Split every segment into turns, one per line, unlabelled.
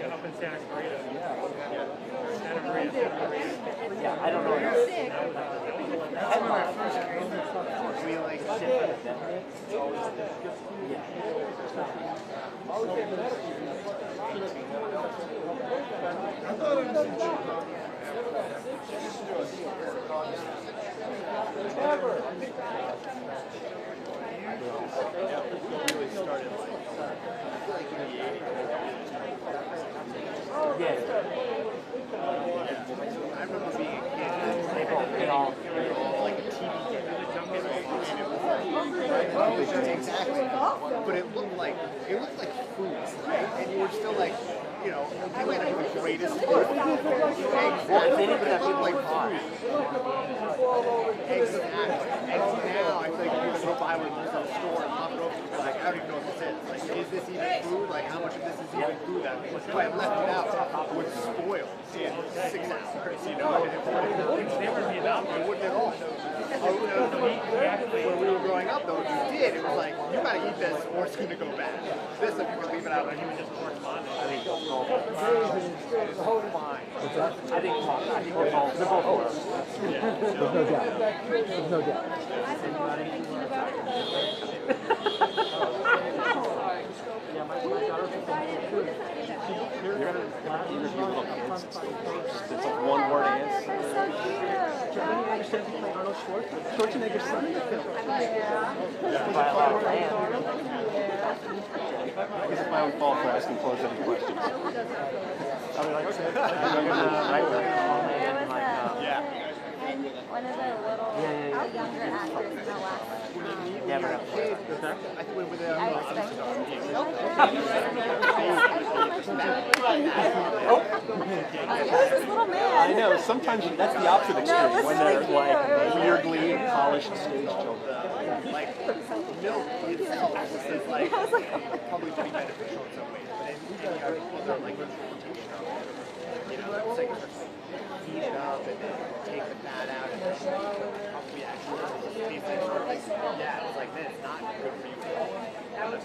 Up in Santa Clarita. Santa Maria.
Yeah, I don't know.
That's when I first came. We like I thought it was in Chicago.
Yeah.
I remember being a kid.
They all
Like a TV game. Exactly. But it looked like food, right? And you were still like, you know, you might have the greatest food. Exactly. But it looked like food. Exactly. And now I feel like you're gonna go buy one of those in the store and pop it open. Like, I don't even know what this is. Like, is this even food? Like, how much of this is even food? That if I left it out, would spoil in 6 hours. You know, and it
Never be enough.
wouldn't at all. When we were growing up, though, if you did, it was like, you gotta eat this or it's gonna go bad. This, if you could leave it out, he would just correspond.
I think they'll go fine. I think they're both for us.
There's no doubt. There's no doubt.
Yeah, my daughter's you're going to interview little kids. It's like one-word answer.
You understand people like Arnold Schwarzenegger's son in the film.
By a lot of land. This is my own fault for asking close-ended questions. I'll be like, okay.
Yeah.
One of the little younger actors in the last
Never know.
I think we were there.
I expect him Who's this little man?
I know, sometimes that's the opposite extreme, when they're like weirdly polished stage children.
Like, milk itself is like probably pretty beneficial in some ways, but in other like implementation of it, you know, it's like heat it up and then take the fat out and then probably actually yeah, it's like this, not good for you at all. But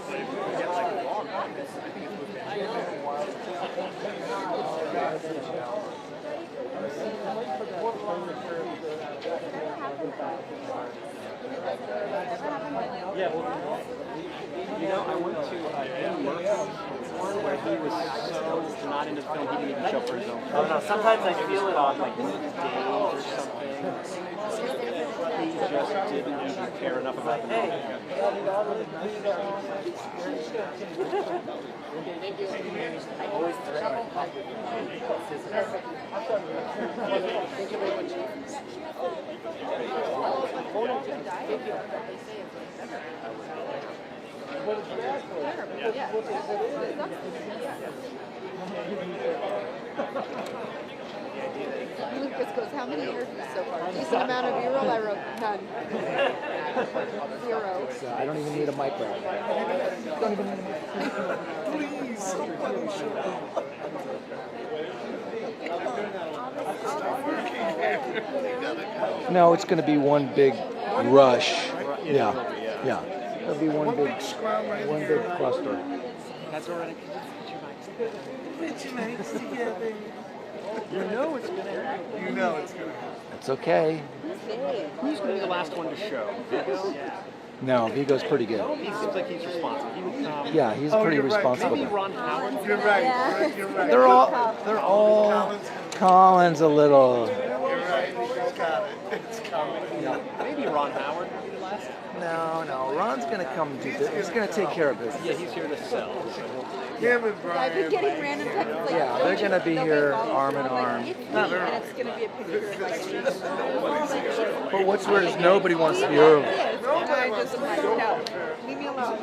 if you get like wrong, I think it's
Yeah, well, you know, I went to Eddie Murphy's one where he was so not into the film he didn't even show for his own. Oh no, sometimes I feel it on like days or something. He just didn't even care enough about the movie.
I always Lucas goes, how many interviews so far? Decent amount of B-roll, I wrote none. 0.
So I don't even need a mic rack. Don't even need a mic rack. Please. No, it's going to be one big rush. Yeah. It'll be one big cluster.
That's already.
Put your mics together.
You know it's gonna happen.
You know it's gonna happen.
It's okay.
Who's gonna be the last one to show? Vigo?
No, Vigo's pretty good.
He seems like he's responsible. He would come.
Yeah, he's pretty responsible.
Maybe Ron Howard.
You're right. You're right.
They're all Colin's a little.
You're right. It's got it. It's coming.
Yeah.
Maybe Ron Howard will be last.
No. Ron's gonna come do this. He's gonna take care of business.
Yeah, he's here to sell.
Him and
I've been
Brian.
getting random texts like,
Yeah, they're gonna be here arm in arm.
it's me, and it's gonna be a picture of like
But what's weird is nobody wants to be early.
And I just like, no, leave me alone.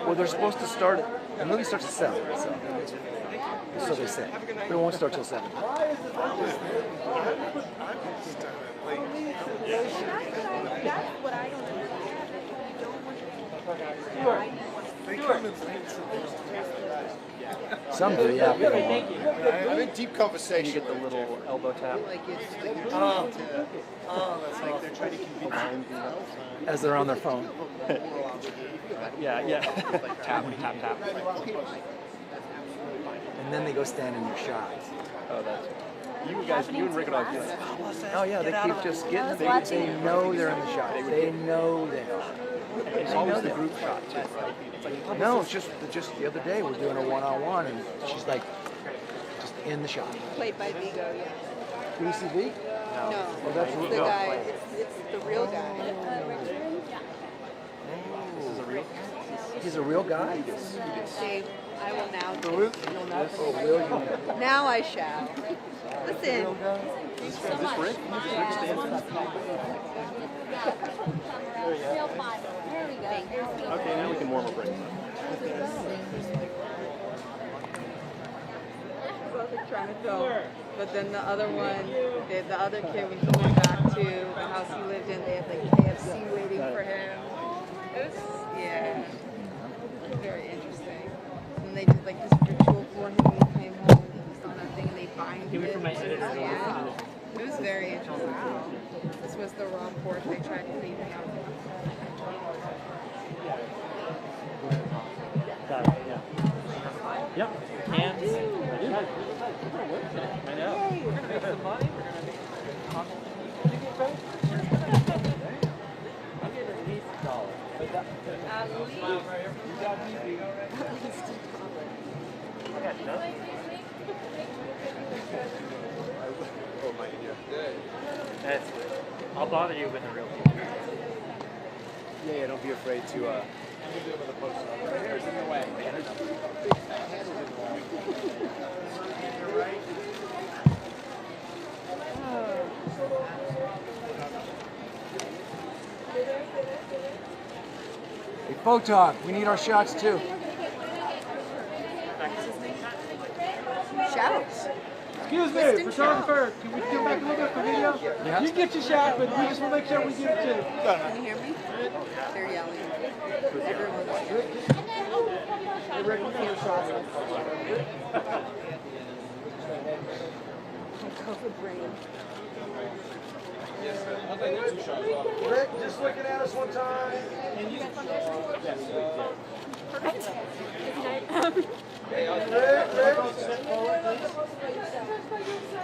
Well, they're supposed to start. The movie starts at 7, so they say. But it won't start till 7.
That's what I don't understand. I don't want to
Some do, yeah.
I think deep conversation.
You get the little elbow tap.
That's like they're trying to convince you.
As they're on their phone.
Yeah. Tap.
And then they go stand in your shot.
Oh, that's you and Rick and I do that.
Oh yeah, they keep just getting. They know they're in the shot. They know they are.
It's always the group shot too, right?
No, it's just the other day we're doing a one-on-one and she's like just in the shot.
Played by Vigo, yeah.
BCV?
No,
Oh, that's
it's the guy. It's the real guy.
He's a real guy?
Dave, I will now.
Oh, will you?
Now I shall. Listen.
Is this Rick? Okay, now we can warm up Rick.
Both are trying to film, but then the other one, the other kid, when he went back to the house he lived in, they had like KFC waiting for him. It was, yeah, very interesting. And they did like this ritual for him when he came home. He was on that thing and they bind it. Yeah, it was very interesting. This was the wrong course they tried to lead me out.
Yep. Cans. I know. We're gonna make some money. We're gonna make some I'll get at least $1. I got nothing.
Oh my God.
That's good. I'll bother you with a real deal.
Yeah, don't be afraid to. Here's in the way.
Hey, Photog, we need our shots too.
Shouts.
Excuse me, photographer, can we come back a little bit for video?
Yeah.
You get your shot, but we just want to make sure we get it too.
Can you hear me? They're yelling. Everyone's yelling. COVID brain.
Rick, just looking at us one time.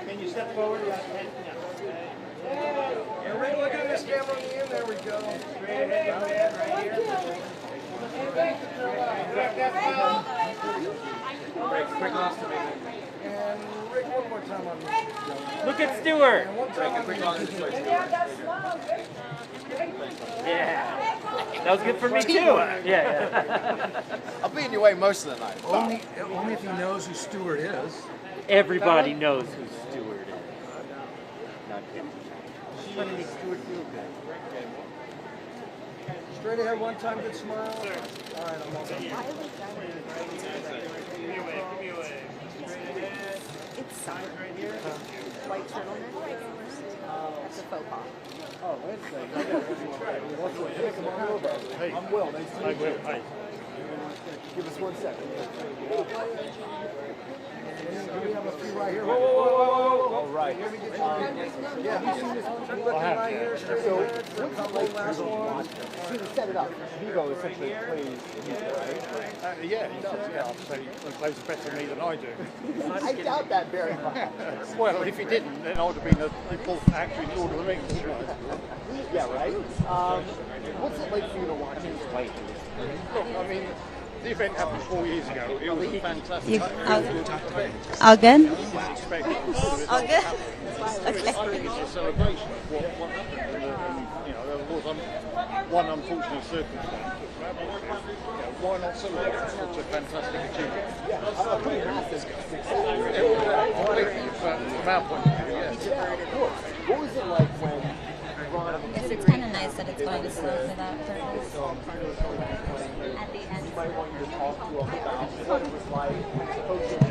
Can you step forward?
Yeah, Rick, look at this camera on the end. There we go.
Straight ahead, right here. Quick loss to me.
And Rick, one more time on this.
Look at Stewart.
And one time on
Yeah. That was good for me too. Yeah.
I'll be in your way most of the night.
Only if he knows who Stewart is.
Everybody knows who Stewart is. Not him.
Trying to make Stewart feel good. Straight ahead, one time, good smile. All right, I'm all done.
It's silent. White turtleneck. That's a faux pas.
Oh, wait a second. Hey, I'm Will. Nice to meet you.
Hi.
Give us 1 second.
We have a few right here.
Whoa. All right.
Yeah, he's looking right here, straight ahead. For a couple last ones.
Set it up. Vigo essentially plays music, right?
Yeah, he does. Yeah, I'd say he plays better than me than I do.
I doubt that very much.
Well, if he didn't, then I would have been the fourth actor in Lord of the Rings.
Yeah, right? What's it like for you to watch him play?
Look, I mean, the event happened 4 years ago. It was a fantastic.
All good?
Expected.
All good?
It's a celebration of what happened. You know, there was one unfortunate circumstance. Why not celebrate such a fantastic achievement? From our point of view, yes.
What was it like when Ron
Yes, it's kind of nice that it's going to slow for that purpose. At the end.
you might want you to talk to him about what it was like hosting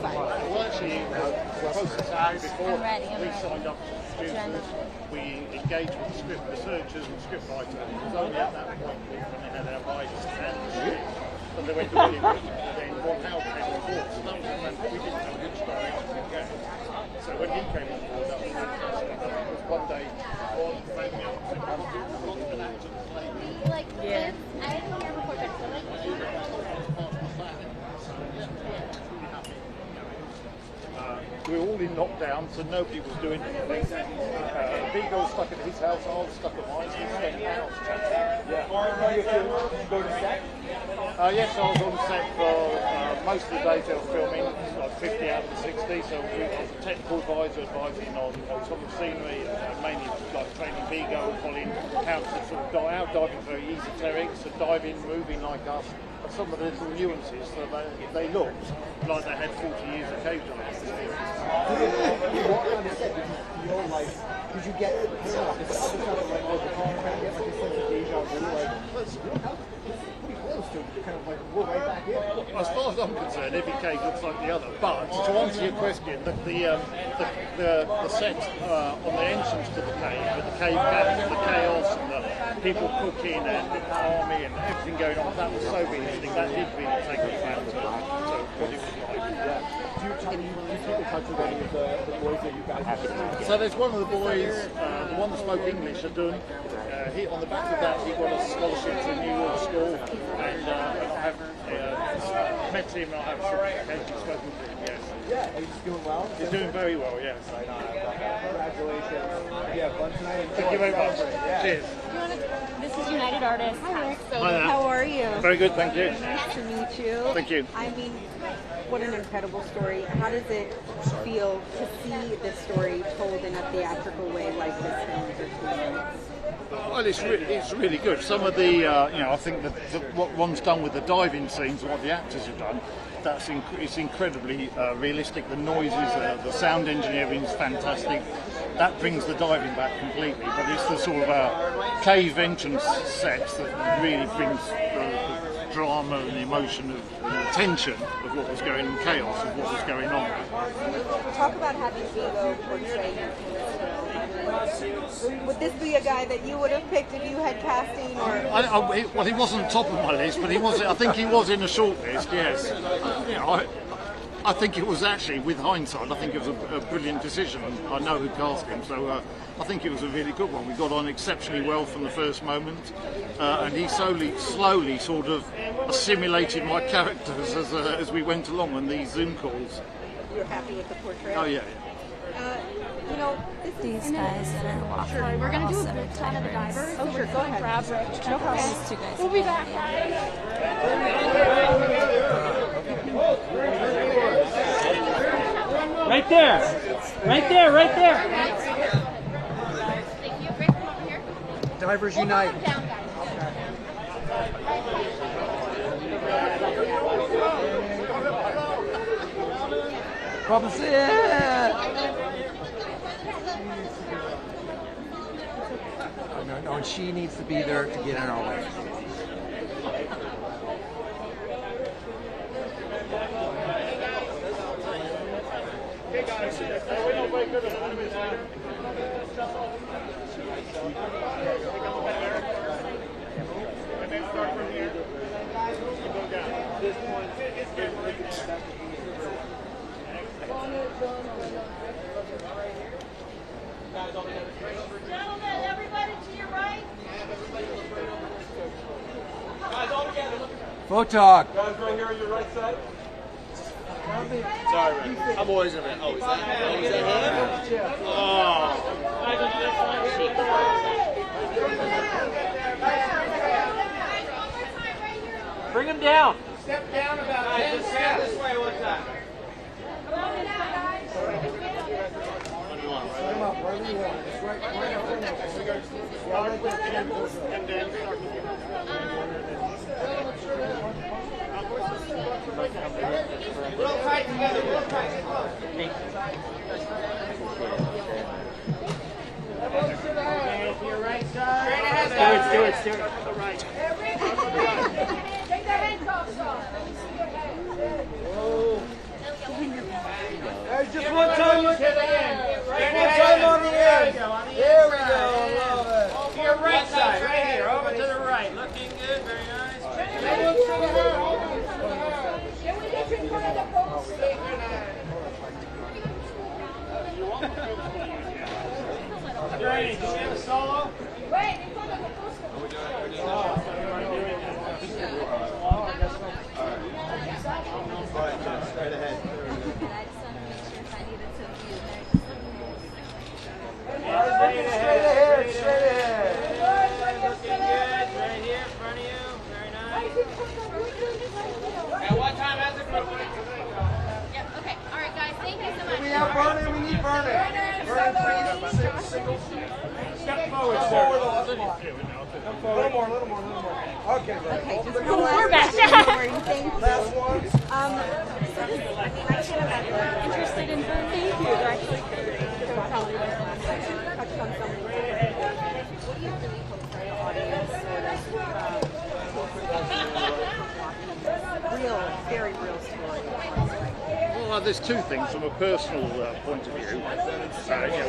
Well, actually, the process happened before
I'm ready.
we signed up to producers. We engaged with the script researchers and script writers. It was only at that point when they had our rights and went to Hollywood, and then Ron Howard came on board. So that was fantastic. We didn't know which direction to get. So when he came on board, that was fantastic. Because one day, Ron phoned me up and said, "I'm not an actor to play me."
Like,
Yeah.
I didn't hear before, but so like,
We were all in lockdown, so nobody was doing anything. Vigo was stuck at his house, I was stuck at mine, so we spent hours chatting.
Yeah. You go to set?
Yes, I was on set for most of the days I was filming, like 50 out of the 60, so I was a technical advisor advising on some of the scenery, mainly like training Vigo and Colin how to sort of dive out, diving very esoteric, so diving, moving like us, and some of the little nuances, so they looked like they had 40 years of cave diving experience.
You walk on the set, did you feel like, did you get, I don't know, this other stuff like, oh, the car kind of gets like a sense of deja vu, like, it's pretty close to kind of like, we're right back in.
As far as I'm concerned, every cave looks like the other. But to answer your question, the set on the entrance to the cave, with the cave cabins, the chaos, and the people cooking, and the army, and everything going on, that was so realistic. That did really take us back to what it was like.
Do you keep in touch with any of the boys that you guys have?
So there's one of the boys, the one that spoke English, Adun. He, on the back of that, he got a scholarship to New York School, and I have met him, and I have occasionally spoken to him, yes.
Yeah, he's doing well?
He's doing very well, yes.
Congratulations. Yeah, fun tonight.
Thank you very much. Cheers.
this is United Artists.
Hi there.
How are you?
Very good, thank you.
Nice to meet you.
Thank you.
I mean, what an incredible story. How does it feel to see this story told in a theatrical way like this film is doing?
Well, it's really good. Some of the, I think that what Ron's done with the diving scenes, what the actors have done, it's incredibly realistic. The noises, the sound engineering is fantastic. That brings the diving back completely. But it's the sort of cave entrance sets that really brings the drama and the emotion and the tension of what was going on, chaos of what was going on.
Talk about having Vigo portray you in this film. Would this be a guy that you would have picked if you had casting, or?
Well, he wasn't top of my list, but he was. I think he was in a short list. Yes. I think it was actually, with hindsight, I think it was a brilliant decision. I know who cast him, so I think it was a really good one. We got on exceptionally well from the first moment, and he slowly sort of assimilated my characters as we went along on these Zoom calls.
You're happy with the portrayal?
Oh yeah.
These guys that are walking.
Sorry, we're gonna do a
also
big shot of the divers.
Oh, sure, go ahead.
Grab Rich. No problem.
These two guys.
We'll be back.
Right there. Right there. Right there.
Thank you. Rick, come over here.
Divers
We'll
Unite.
come down, guys.
No, and she needs to be there to get in our way.
Gentlemen, everybody to your right.
Photog.
Guys, right here on your right side.
Sorry, Rick. I'm always in it. Oh, is that him? Oh.
Bring him down.
Step down about 10 steps. This way one time.
Come on in now, guys.
Come up, wherever you want. Just right
Real tight together. Real tight. Everyone to the head. To your right side. Straight ahead.
Stewart.
To the right.
Take the handcuffs off.
Hey, just one time look at the end. One time on the end. There we go. Love it. To your right side. Right here. Over to the right. Looking good. Very nice. Everyone to the head.
Okay,
Okay, just
Cool,
one
we're
last
back.
question for you. Thank you.
last one.
Interested in food?
Thank you. They're actually touched on some of the what do you really hope for the audience real, very real story?
Well, there's two things from a personal point of view.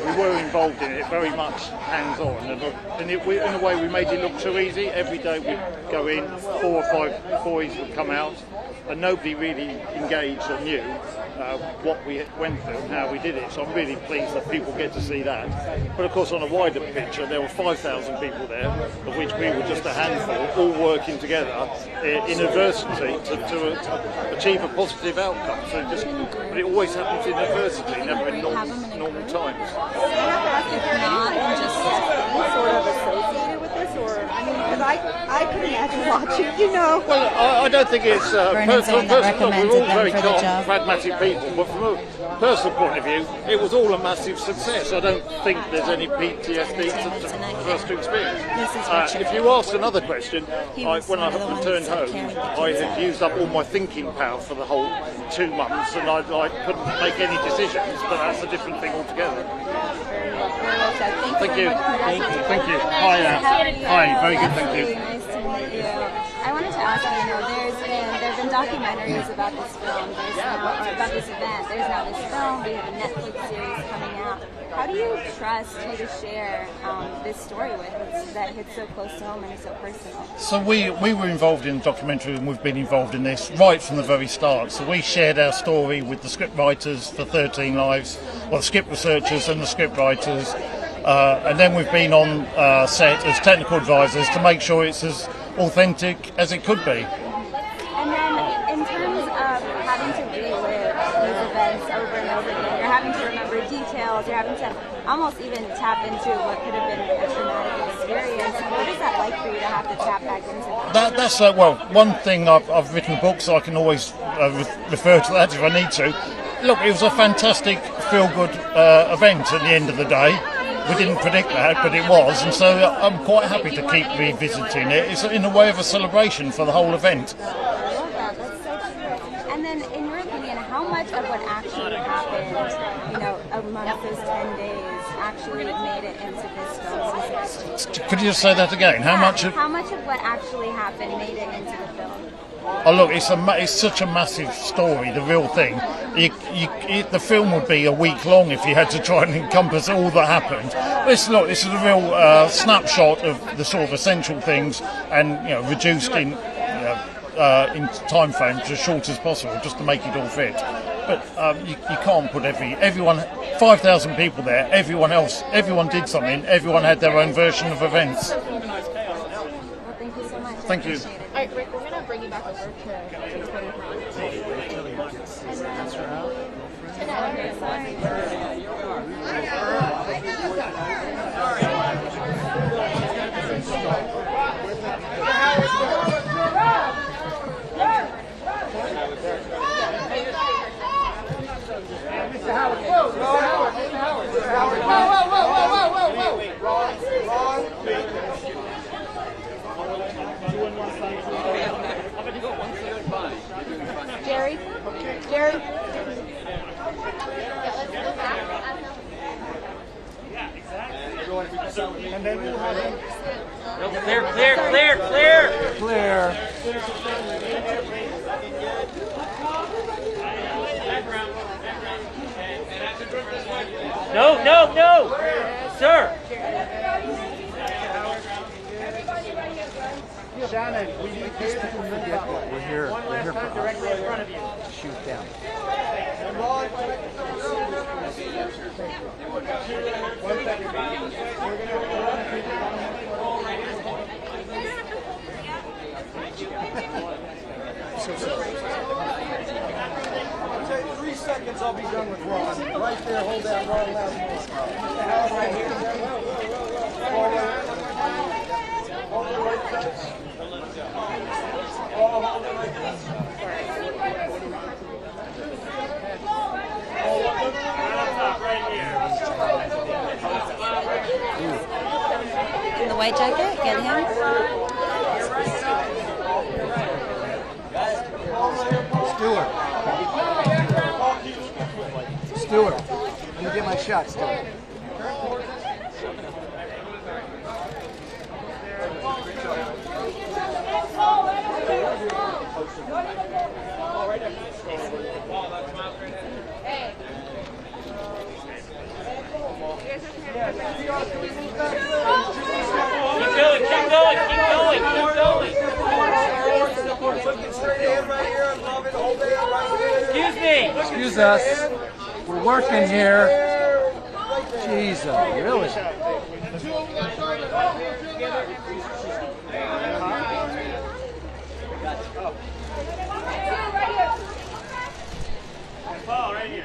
We were involved in it very much hands-on, and in a way we made it look too easy. Every day we'd go in, 4 or 5 boys would come out, and nobody really engaged or knew what we went through and how we did it. So I'm really pleased that people get to see that. But of course, on a wider picture, there were 5,000 people there, of which we were just a handful, all working together in adversity to achieve a positive outcome. But it always happens in adversity, never in normal times.
Sort of associated with this, or I mean, because I could imagine watching, you know.
Well, I don't think it's
someone that recommended
we're all
them
very
for the
calm,
job.
pragmatic people, but from a personal point of view, it was all a massive success. I don't think there's any PTSD for us to experience. If you asked another question, when I returned home, I had used up all my thinking power for the whole 2 months, and I couldn't make any decisions. But that's a different thing altogether. Thank you. Thank you. Hi. Very good. Thank you.
Nice to meet you. I wanted to ask you, there have been documentaries about this film, about this event. There's now this film, we have a Netflix series coming out. How do you trust who to share this story with that hits so close to home and is so personal?
So we were involved in the documentary, and we've been involved in this right from the very start. So we shared our story with the script writers for 13 Lives, or the script researchers and the script writers. And then we've been on set as technical advisors to make sure it's as authentic as it could be.
And then in terms of having to relive these events over and over again, you're having to remember details, you're having to almost even tap into what could have been a traumatic experience. What is that like for you to have to tap back into that?
That's one thing. I've written books, so I can always refer to that if I need to. Look, it was a fantastic feel-good event at the end of the day. We didn't predict that, but it was, and so I'm quite happy to keep revisiting it. It's in a way of a celebration for the whole event.
I love that. That's so true. And then, in your opinion, how much of what actually happened, amongst those 10 days, actually made it into this film?
Could you just say that again? How much of
what actually happened made it into the film?
Oh look, it's such a massive story, the real thing. The film would be a week long if you had to try and encompass all that happened. This is a real snapshot of the sort of essential things, and reduced in time frame to as short as possible, just to make it all fit. But you can't put everyone 5,000 people there. Everyone did something. Everyone had their own version of events.
Well, thank you so much.
Thank you.
Appreciate it.
All right, Rick, we're going to bring you back over Jerry?
And then we'll have him.
Clear. No, sir.
We're here for us. Shoot down.
I'll tell you, 3 seconds, I'll be done with Ron. Right there, hold that Ron last one. Mr. Howard, right here. Hold it right there. Oh, hold it right
The white jacket, get him.
shots to it.
Excuse me.
Excuse us. We're working here. Jesus, really?
Paul, right here.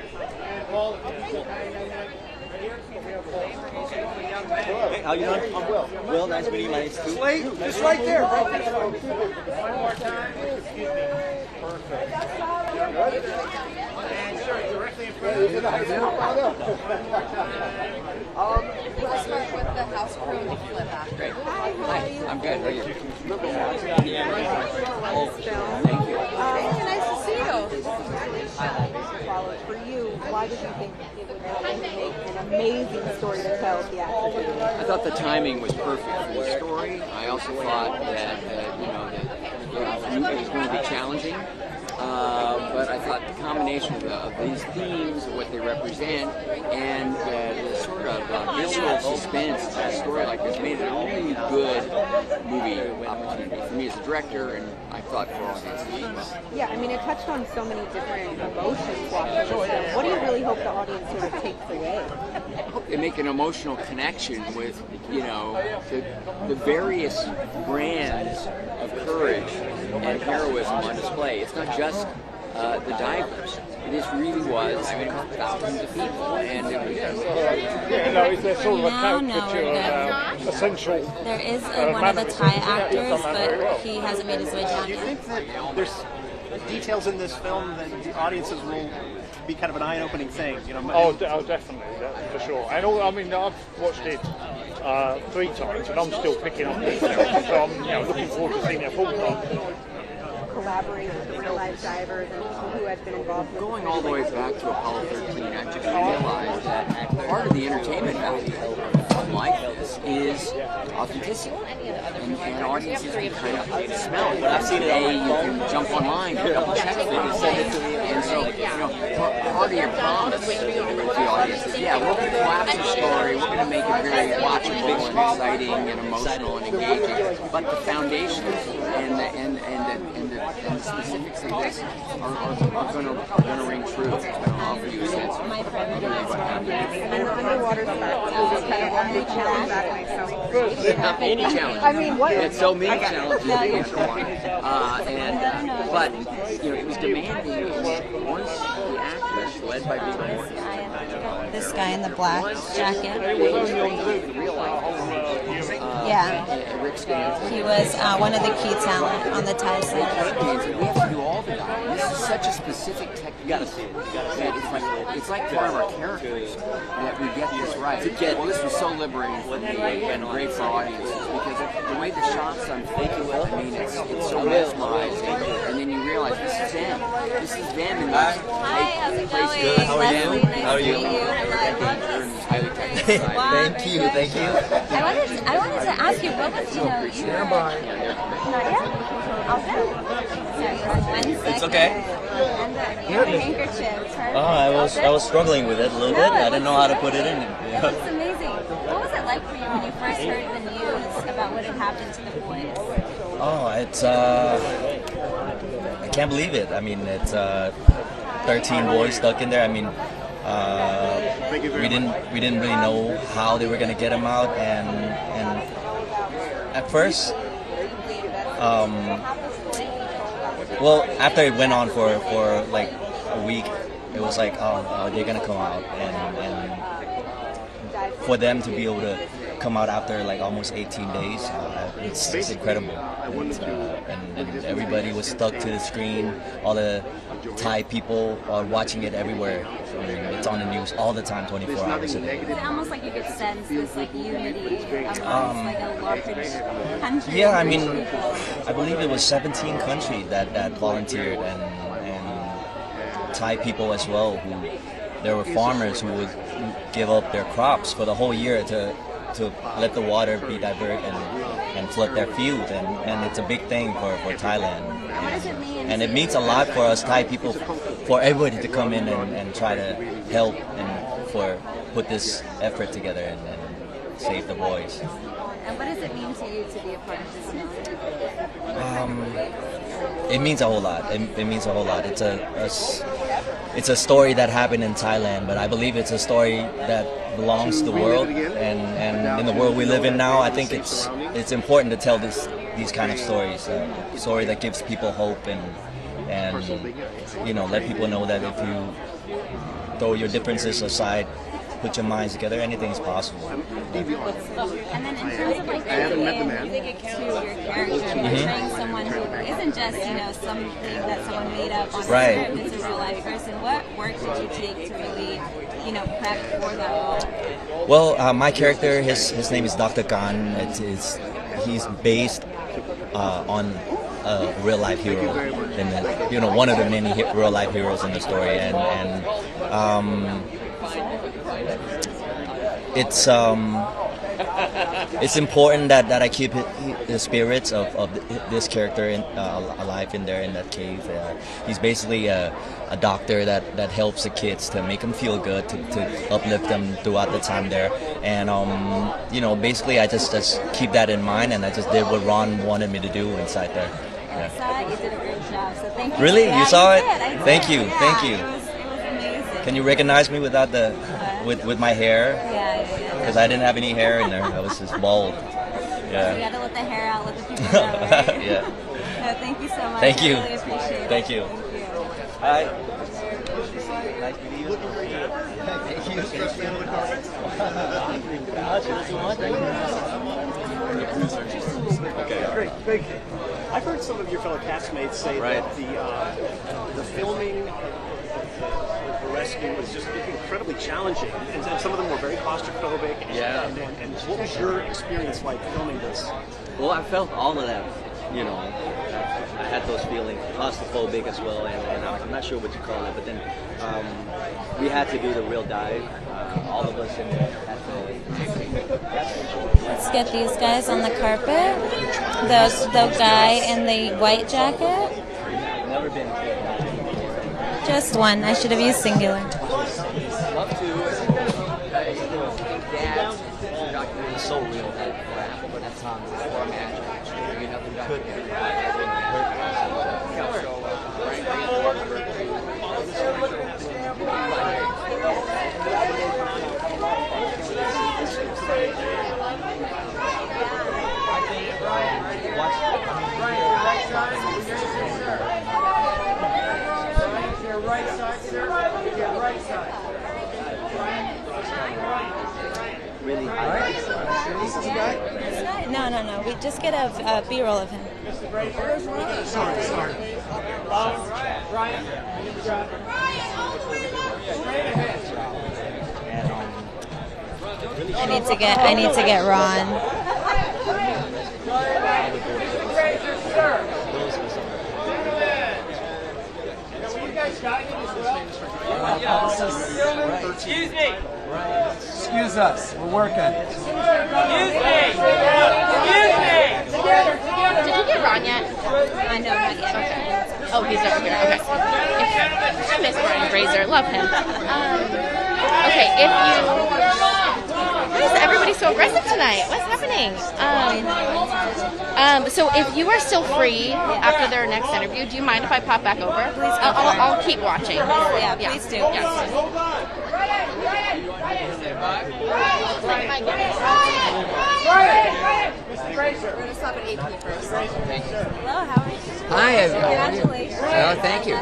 Hey, how you doing? I'm Will. Will, nice meeting you. My name's Stu.
Wait, just right there.
One more time. Excuse me. Perfect. And sir, directly in front of you.
We'll start with the house crew and flip after.
Hi, I'm good. How are you?
Thank you. Nice to see you.
For you, why did you think it would make an amazing story to tell theatrically?
I thought the timing was perfect for the story. I also thought that it was going to be challenging. But I thought the combination of these themes, of what they represent, and the sort of visual suspense to a story like this made it a really good movie opportunity for me as a director, and I thought for audiences as well.
Yeah, I mean, it touched on so many different emotions watching this film. What do you really hope the audience sort of takes away?
I hope they make an emotional connection with, the various brands of courage and heroism on display. It's not just the divers. This really was thousands of people, and it was.
Is there sort of a caricature of essential?
There is one of the Thai actors, but he hasn't made his way down
Do you
yet.
think that there's details in this film that the audiences will be kind of an eye-opening thing?
Oh, definitely, for sure. And I've watched it 3 times, and I'm still picking up details. So I'm, looking forward to seeing it full time.
Collaborate with the real-life divers and people who had been involved with
Going all the way back to Apollo 13, I just realized that part of the entertainment value of like this is authenticity. And audiences can kind of smell it. I've seen it today, you can jump online, double check it, and so, part of your promise to the audience is, we're going to collapse the story, we're going to make it very watchable and exciting and emotional and engaging, but the foundations and the specifics of this are going to ring true. It's going to offer you a sense of
My friend was
and the underwater stuff. Kind of every challenge that makes sense.
any challenge.
I mean, what?
It's so many challenges but it was demanding. Once the actors, led by Big Morton,
This guy in the black jacket.
Yeah.
He was one of the key talent on the Thai side.
We have to do all the diving. This is such a specific technique. You gotta see it. It's like part of our characters that we get this right. Well, this was so liberating for me and great for audiences because the way the shots unfold, it's so mesmerizing, and then you realize this is them. This is them in these
how's it going?
good. How are you?
Leslie,
How are you?
Nice to meet you.
Thank you. Thank you.
I wanted to ask you, what was, not yet? All good.
It's okay.
And your handkerchief.
I was struggling with it a little bit. I didn't know how to put it in.
It looks amazing. What was it like for you when you first heard the news about what had happened to the boys?
Oh, it's I can't believe it. I mean, it's 13 boys stuck in there. I mean, we didn't really know how they were gonna get them out, and at first, well, after it went on for like a week, it was like, they're gonna come out, and for them to be able to come out after like almost 18 days, it's incredible. And everybody was stuck to the screen. All the Thai people are watching it everywhere. I mean, it's on the news all the time, 24 hours a day.
Is it almost like you could sense this like unity amongst like a large country?
Yeah, I mean, I believe it was 17 countries that volunteered, and Thai people as well. There were farmers who would
give up their crops for the whole year to let the water be diverted and flood their field, and it's a big thing for Thailand.
What does it mean?
And it means a lot for us Thai people, for everybody to come in and try to help and for put this effort together and save the boys.
And what does it mean to you to be a part of this movie?
It means a whole lot. It means a whole lot. It's a story that happened in Thailand, but I believe it's a story that belongs to the world, and in the world we live in now, I think it's important to tell these kind of stories, a story that gives people hope and let people know that if you throw your differences aside, put your minds together, anything is possible.
And then in terms of like to your character, portraying someone who isn't just something that someone made up on
Right.
script, it's a real life person. What work did you take to really prep for that role?
Well, my character, his name is Dr. Khan. He's based on a real life hero, and one of the many real life heroes in the story, and it's important that I keep the spirits of this character alive in there in that cave. He's basically a doctor that helps the kids to make them feel good, to uplift them throughout the time there. And basically I just keep that in mind, and I just did what Ron wanted me to do inside there.
I saw it. You did a great job. So thank you.
Really?
Yeah,
You saw it?
I did.
Thank you.
Yeah,
Thank you.
It was amazing.
Can you recognize me without with my hair?
Yeah.
Because I didn't have any hair in there. I was just bald.
So
Yeah.
you got to let the hair out, let the people know, right?
Yeah.
No, thank you so much.
Thank you.
I really appreciate it.
Thank you. Hi. Nice to meet you.
Okay, great. Thank you. I've heard some of your fellow castmates say that the filming of the rescue was just incredibly challenging, and some of them were very claustrophobic. And what was your experience like filming this?
Well, I felt all of that. I had those feelings, claustrophobic as well, and I'm not sure what you call it, but then we had to do the real dive. All of us in there had to.
Let's get these guys on the carpet. The guy in the white jacket.
Never been.
Just one. I should have used singular.
Love to. Dad's documentary is so real that what happened when that time before match, you know, the
Your right side, sir. Your right side.
Really
No. We just get a B-roll of him.
Sorry. Ryan.
I need to get Ron.
Excuse me.
Excuse us. We're working.
Excuse me.
Did you get Ron yet?
I know, not yet.
Okay. Oh, he's over here. Okay. I miss Brian Fraser. Love him. Okay, why is everybody so aggressive tonight? What's happening? So if you are still free after their next interview, do you mind if I pop back over? Please. I'll keep watching.
Yeah, please do.
Yes.
Mr. Fraser.
We're going to stop at 8 p.m. first.
Thank you.
Hello, how are you?
Hi,
Congratulations.
Oh, thank you.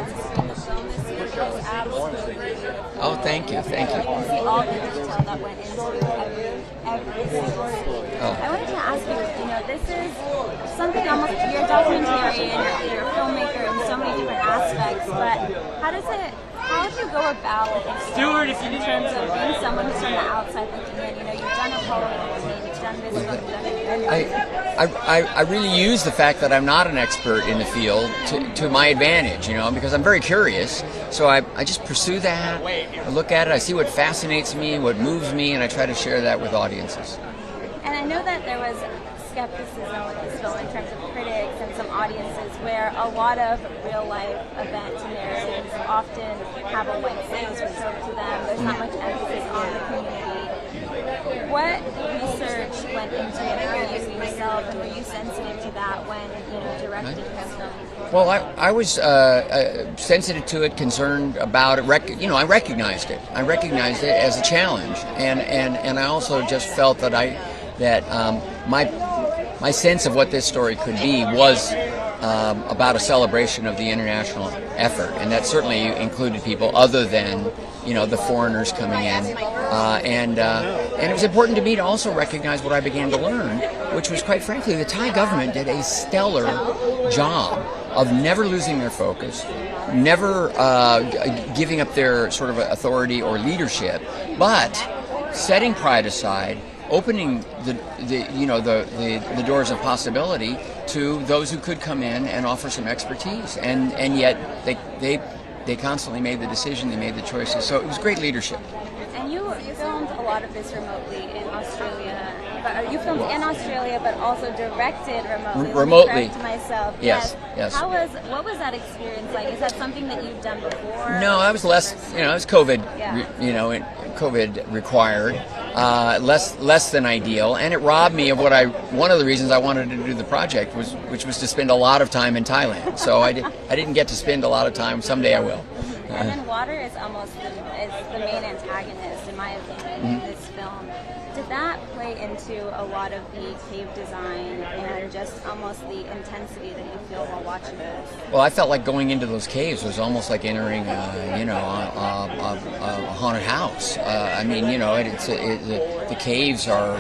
Oh,
thank you.
You see all the detail that went into every single scene. I wanted to ask you, this is something almost, you're a documentarian, you're a filmmaker in so many different aspects, but how do you go about
Stewart, if you
in terms of being someone who's from the outside looking in? You've done Apollo 13, you've done this, you've done it.
I really use the fact that I'm not an expert in the field to my advantage, because I'm very curious. So I just pursue that. I look at it, I see what fascinates me, what moves me, and I try to share that with audiences.
And I know that there was skepticism with this film in terms of critics and some audiences where a lot of real-life events and narratives often have a white space reserved to them. There's not much emphasis on the community. What research went into it for you yourself, and were you sensitive to that when directing this film?
Well, I was sensitive to it, concerned about it. I recognized it. I recognized it as a challenge, and I also just felt that my sense of what this story could be was about a celebration of the international effort, and that certainly included people other than the foreigners coming in, and it was important to me to also recognize what I began to learn, which was, quite frankly, the Thai government did a stellar job of never losing their focus, never giving up their sort of authority or leadership, but setting pride aside, opening the doors of possibility to those who could come in and offer some expertise, and yet they constantly made the decision, they made the choices. So it was great leadership.
And you filmed a lot of this remotely in Australia. But you filmed in Australia, but also directed remotely.
Remotely.
To myself.
Yes.
What was that experience like? Is that something that you've done before?
No, I was less. It was COVID. Yeah. COVID required. Less than ideal, and it robbed me of one of the reasons I wanted to do the project which was to spend a lot of time in Thailand. So I didn't get to spend a lot of time. Someday I will.
And then water is almost the main antagonist, in my opinion, in this film. Did that play into a lot of the cave design and just almost the intensity that you feel while watching this?
Well, I felt like going into those caves was almost like entering, a haunted house. The caves are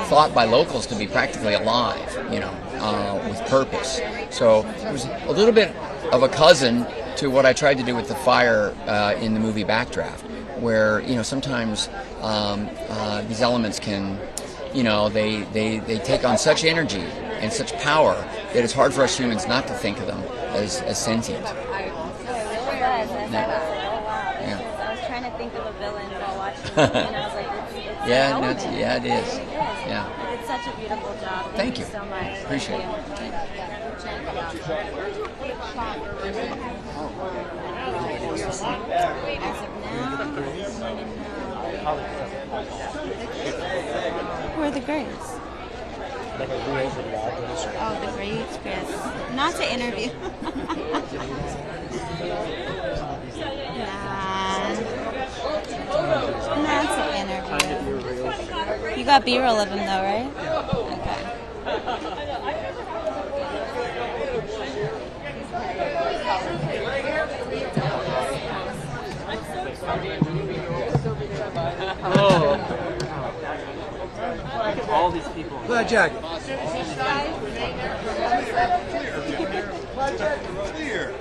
thought by locals to be practically alive, with purpose. So it was a little bit of a cousin to what I tried to do with the fire in the movie Backdraft, where sometimes these elements can, they take on such energy and such power that it's hard for us humans not to think of them as sentient.
I was trying to think of a villain while watching it, and I was like, it's
it is.
Yeah. You did such a beautiful job. Thank you so much.
Appreciate it.
Where are the grades? Oh, the grades, Chris. Not to interview. Not to interview. You got B-roll of him though, right? Okay.
Oh. All these people.
Glad jacket.
Clear.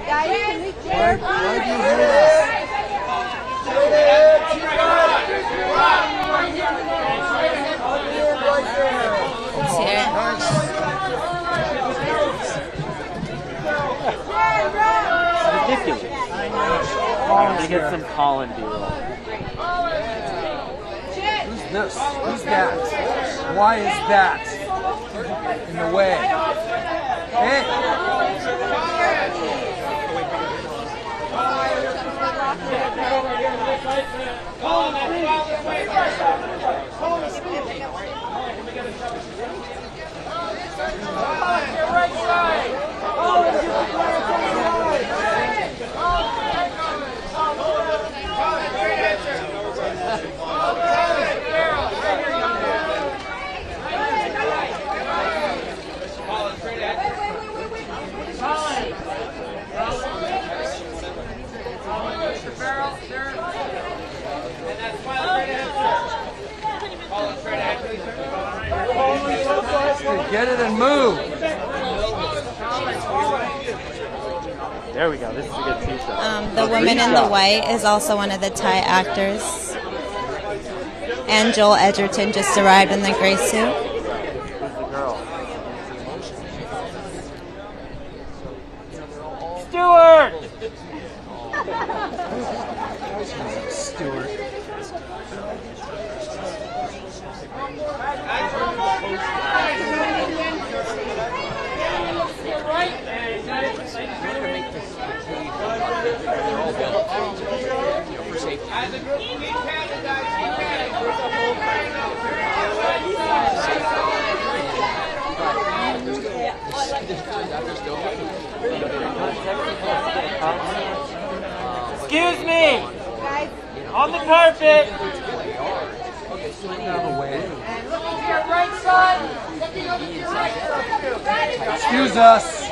Why do you hear that?
Let's hear it.
Ridiculous. I'm gonna get some Colin B-roll.
Who's this? Who's that? Why is that in the way?
There we go. This is a good teaser.
The woman in the white is also one of the Thai actors. And Joel Edgerton just arrived in the gray suit.
Who's the girl? Stuart!
Stuart.
Excuse me! On the carpet!
Excuse us.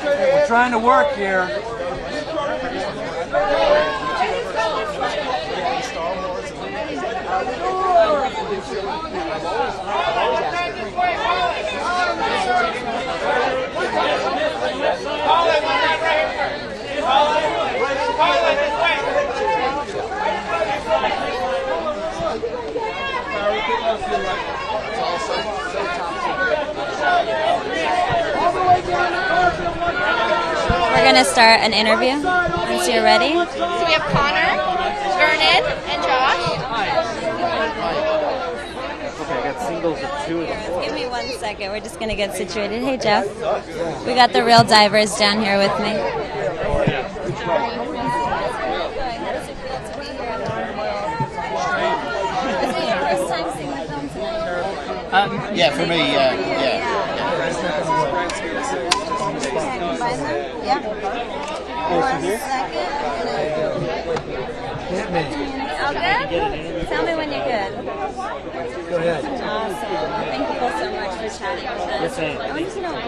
We're trying to work here.
We're going to start an interview once you're ready.
So we have Connor, Vernon, and Josh.
Okay, I got singles of 2 of them.
Give me 1 second. We're just going to get situated. Hey, Jeff. We got the real divers down here with me.
Yeah, for me, yeah.
Yeah. 1 second.
Hit me.
All good? Tell me when you're good.
Go ahead.
Awesome. Thank you both so much for chatting with us. I wanted to know what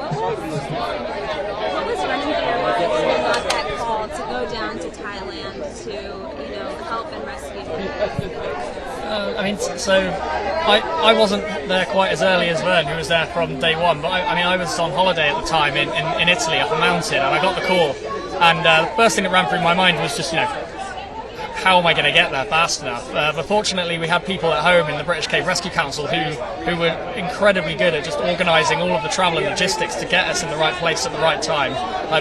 was running through your mind when you got that call to go down to Thailand to, help and rescue
I wasn't there quite as early as Vern, who was there from day one, but I was on holiday at the time in Italy up a mountain, and I got the call, and the first thing that ran through my mind was just, how am I going to get there fast enough? But fortunately, we had people at home in the British Cave Rescue Council who were incredibly good at just organising all of the travel and logistics to get us in the right place at the right time.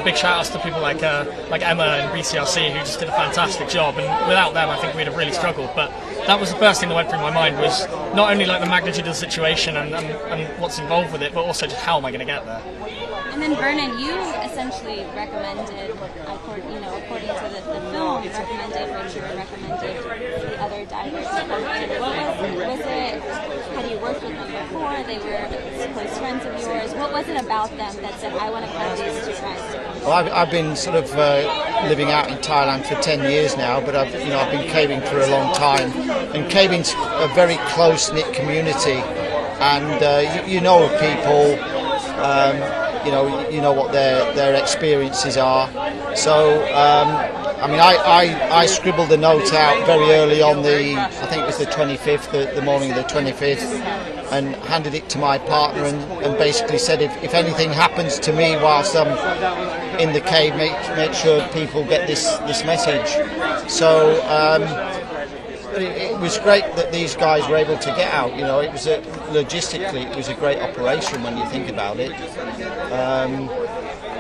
Big shout outs to people like Emma and BCRC, who just did a fantastic job, and without them I think we'd have really struggled. But that was the first thing that went through my mind, was not only the magnitude of the situation and what's involved with it, but also just how am I going to get there.
And then Vernon, you essentially recommended, according to the film, recommended Richard, recommended the other divers. Was it, had you worked with them before? They were close friends of yours. What was it about them that said, I want to come these 2 guys?
Well, I've been sort of living out in Thailand for 10 years now, but I've been caving for a long time. And caving's a very close-knit community, and you know of people. You know what their experiences are. So I scribbled a note out very early on I think it was the 25th, the morning of the 25th, and handed it to my partner and basically said, if anything happens to me whilst I'm in the cave, make sure people get this message. So it was great that these guys were able to get out. It was logistically, it was a great operation when you think about it.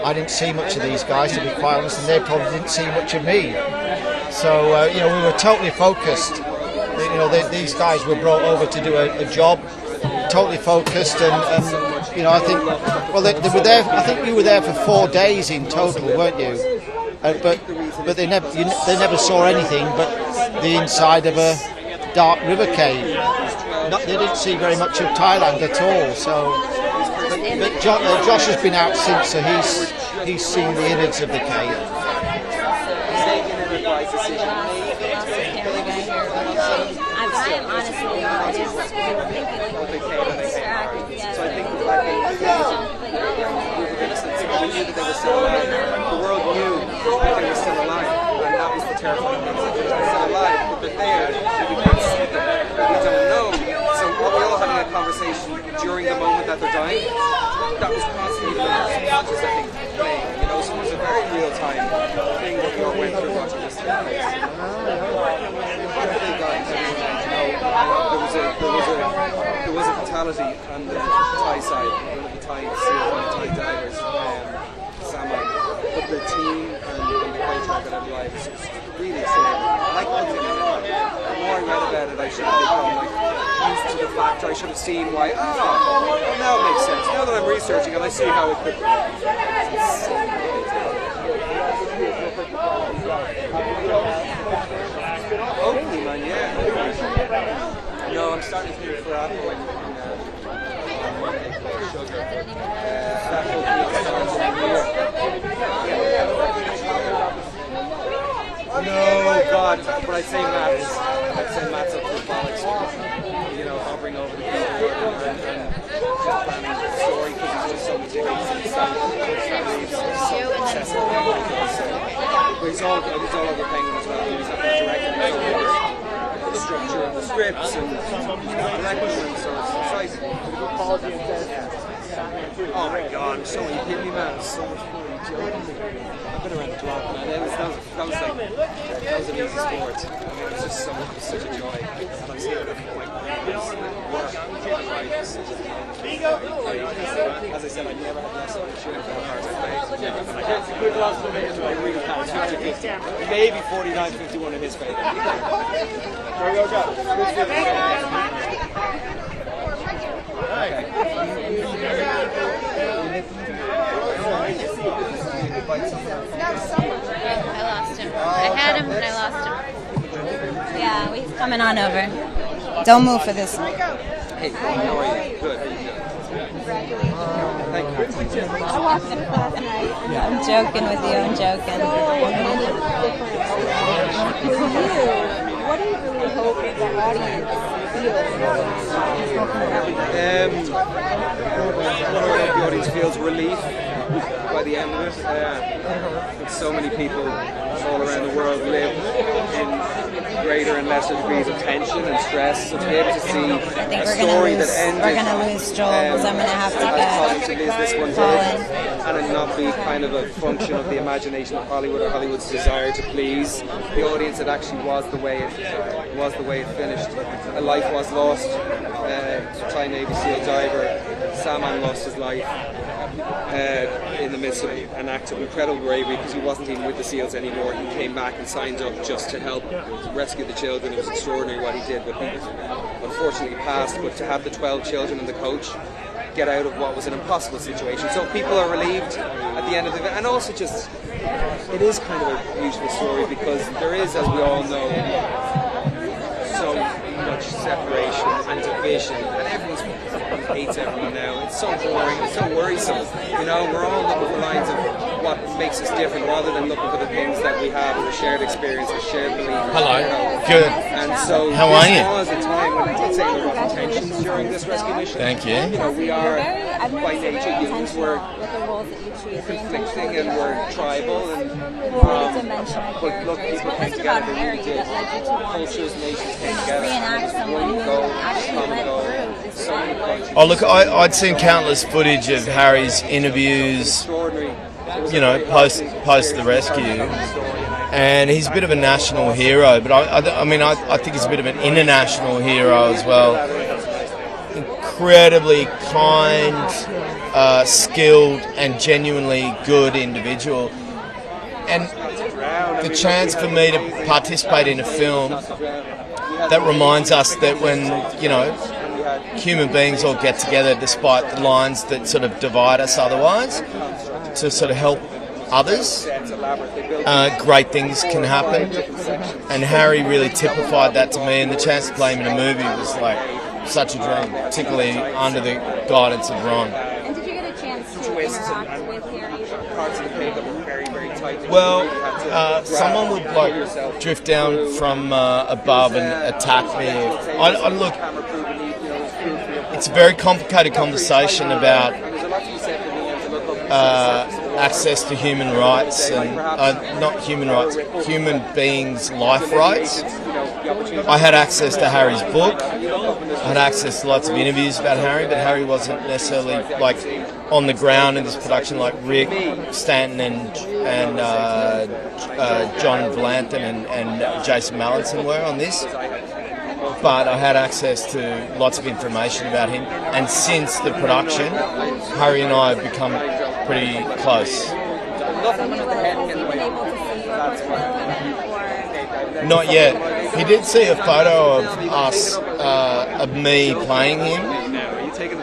I didn't see much of these guys, to be quite honest, and they probably didn't see much of me. So we were totally focused. These guys were brought over to do a job, totally focused, and I think they were there. I think you were there for 4 days in total, weren't you? But they never saw anything but the inside of a dark river cave. They didn't see very much of Thailand at all. So, but Josh has been out since, so he's seen the innards of the cave.
I am honestly,
back then, we were innocent. So we knew that they were still alive. The world knew that they were still alive, and that was the terrifying thing. That they were still alive, but they're there. We can't see them. We don't know. So are we all having a conversation during the moment that they're dying? That was constantly the subconscious, I think, playing. You know, so it was a very real-time thing that we all went through watching this take place. There was a fatality on the Thai side, one of the Thai divers, Saman. But the team and the coach that got out alive was really extraordinary. I like that thing. The more I read about it, I should have become used to the fact. I should have seen why. Now it makes sense. Now that I'm researching it, I see how it could. Hopefully, man, yeah. No, I'm starting to look for Apple and sugar. That no, God, but I'd say Matt's up to the bollocks, you know, hovering over the people and just planning the story because he's just so meticulous and so obsessive. But he's all over Penguin as well. He's not directing the structure of the scripts and direction, so it's exciting. Oh my God, so many people, man, so much fun. I've been around the block, man. That was an easy sport. I mean, it was just such a joy. And I'm seeing it at my work. As I said, I never had less opportunity for the cards I played. Good loss for me. I really can't. Maybe 49-51 in his favour. There we go, John.
I lost him. I had him, but I lost him.
Yeah, he's coming on over. Don't move for this one.
Hey, how are you? Good. Congratulations. Thank you.
I watched it last night. I'm joking with you. I'm joking.
What do you really hope that the audience
The audience feels relief by the end of it. So many people all around the world live in greater and lesser degrees of tension and stress. So to be able to see a story that ended,
we're going to lose Joel because I'm going to have to
and it not be kind of a function of the imagination of Hollywood or Hollywood's desire to please the audience. It actually was the way it finished. A life was lost. Thai Navy SEAL diver Saman lost his life in the midst of an act of incredible bravery because he wasn't even with the SEALs anymore. He came back and signed up just to help rescue the children. It was extraordinary what he did, but he unfortunately passed. But to have the 12 children and the coach get out of what was an impossible situation. So people are relieved at the end of the event, and also just, it is kind of a beautiful story because there is, as we all know, so much separation and division, and everyone hates everyone now. It's so boring, it's so worrisome. You know, we're all looking for lines of what makes us different rather than looking for the things that we have, the shared experience, the shared belief.
Hello,
you know.
good.
And so
how are you?
This was a time when I did say there were tensions during this rescue mission.
Thank you.
You know, we are by nature humans. We're conflicting and we're tribal and but look, people came together, they really did. Cultures, nations came together.
Oh look, I'd seen countless footage of Harry's interviews, you know, post the rescue, and he's a bit of a national hero, but I think he's a bit of an international hero as well. Incredibly kind, skilled, and genuinely good individual. And the chance for me to participate in a film that reminds us that when, you know, human beings all get together despite the lines that sort of divide us otherwise, to sort of help others, great things can happen. And Harry really typified that to me, and the chance to play him in a movie was like such a dream, particularly under the guidance of Ron.
And did you get a chance to interact with Harry?
Well, someone would like drift down from above and attack me. it's a very complicated conversation about access to human rights and not human rights, human beings' life rights. I had access to Harry's book. I had access to lots of interviews about Harry, but Harry wasn't necessarily like on the ground in this production like Rick Stanton and John Valantin and Jason Mallinson were on this. But I had access to lots of information about him, and since the production, Harry and I have become pretty close. Not yet. He did see a photo of us, of me playing him,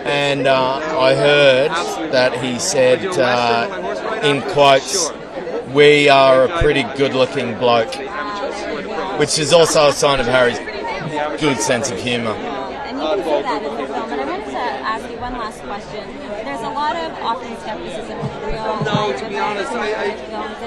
and I heard that he said, in quotes, "We are a pretty good-looking bloke," which is also a sign of Harry's good sense of humour.
And you can see that in the film. And I wanted to ask you one last question. There's a lot of often skepticism with real.
No, to be honest, I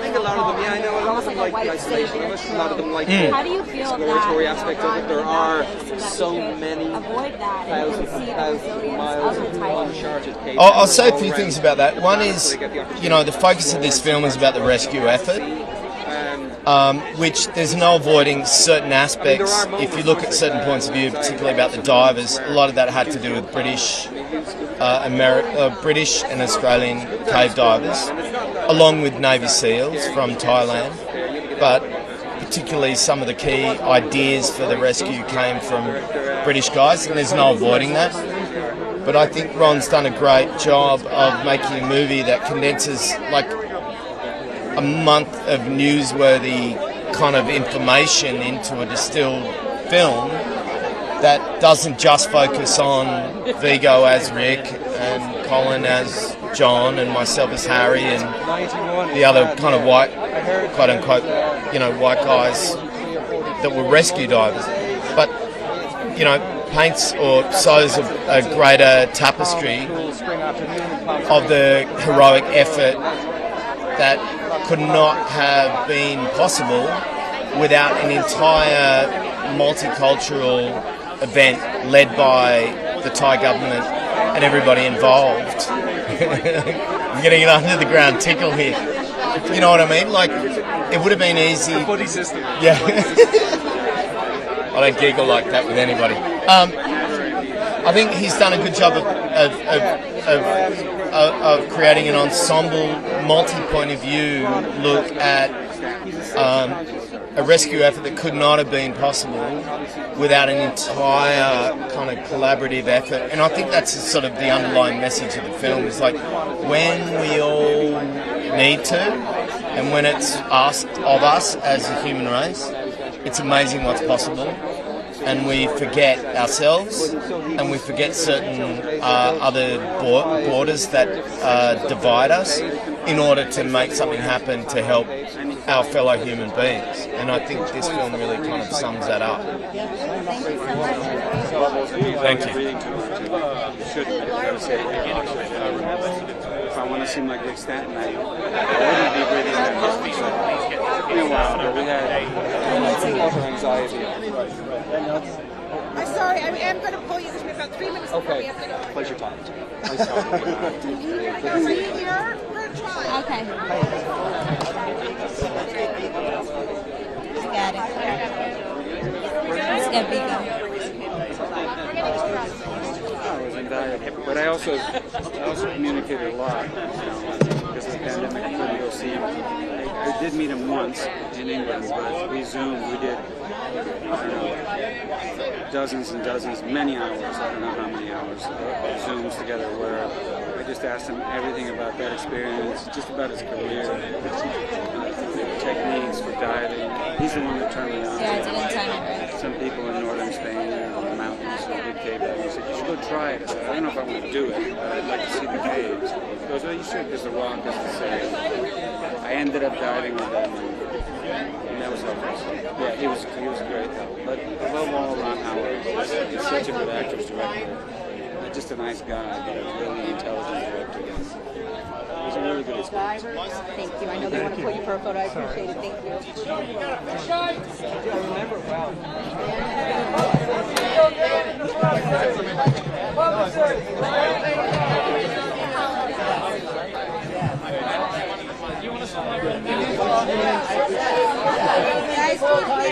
think a lot of them, I know a lot of them like the isolation, a lot of them like the
How do you feel
exploratory
that,
aspect of it. There are so many
avoid that and you can see the resilience of the title?
uncharted pages.
I'll say a few things about that. One is, the focus of this film is about the rescue effort. Which there's no avoiding certain aspects. If you look at certain points of view, particularly about the divers, a lot of that had to do with British and Australian cave divers, along with Navy SEALs from Thailand. But particularly some of the key ideas for the rescue came from British guys, and there's no avoiding that. But I think Ron's done a great job of making a movie that condenses like a month of newsworthy kind of information into a distilled film that doesn't just focus on Viggo as Rick and Colin as John and myself as Harry and the other kind of white, quote unquote, white guys that were rescue divers, but paints or sews a greater tapestry of the heroic effort that could not have been possible without an entire multicultural event led by the Thai government and everybody involved. I'm getting an under the ground tickle here. You know what I mean? Like, it would have been easy.
The buddy system.
Yeah. I don't giggle like that with anybody. I think he's done a good job of creating an ensemble, multi-point of view look at a rescue effort that could not have been possible without an entire kind of collaborative effort. And I think that's sort of the underlying message of the film, is like when we all need to and when it's asked of us as a human race, it's amazing what's possible. And we forget ourselves, and we forget certain other borders that divide us in order to make something happen to help our fellow human beings. And I think this film really kind of sums that up. Thank you.
If I want to seem like Rick Stanton, I wouldn't be breathing that much. It's been a while, but we had also anxiety.
I'm sorry, I am going to pull you. There's about 3 minutes before we have to go.
Pleasure talking to you.
Are you here? We're going to try.
Okay. Got it. It's got Viggo.
I was invaluable, but I also communicated a lot. Because of the pandemic, I couldn't go see him. I did meet him once in England, but we Zoomed. We did, dozens and dozens, many hours, I don't know how many hours, of Zooms together where I just asked him everything about that experience, just about his career, techniques for diving. He's the one that turned me on.
Yeah, I didn't time it right.
Some people in northern Spain, on the mountains, in the big cave, he said, you should go try it. I said, I don't know if I want to do it, but I'd like to see the caves. He goes, well, you should, because the rock is the same. I ended up diving with him, and that was helpful. Yeah, he was great though. But above all, Ron Howard, he's such a good actor's director. Just a nice guy, but a really intelligent director.
was a really good experience.
Thank you. I know they want to put you for a photo. I appreciate it. Thank you.
I remember well.
Guys, right over here,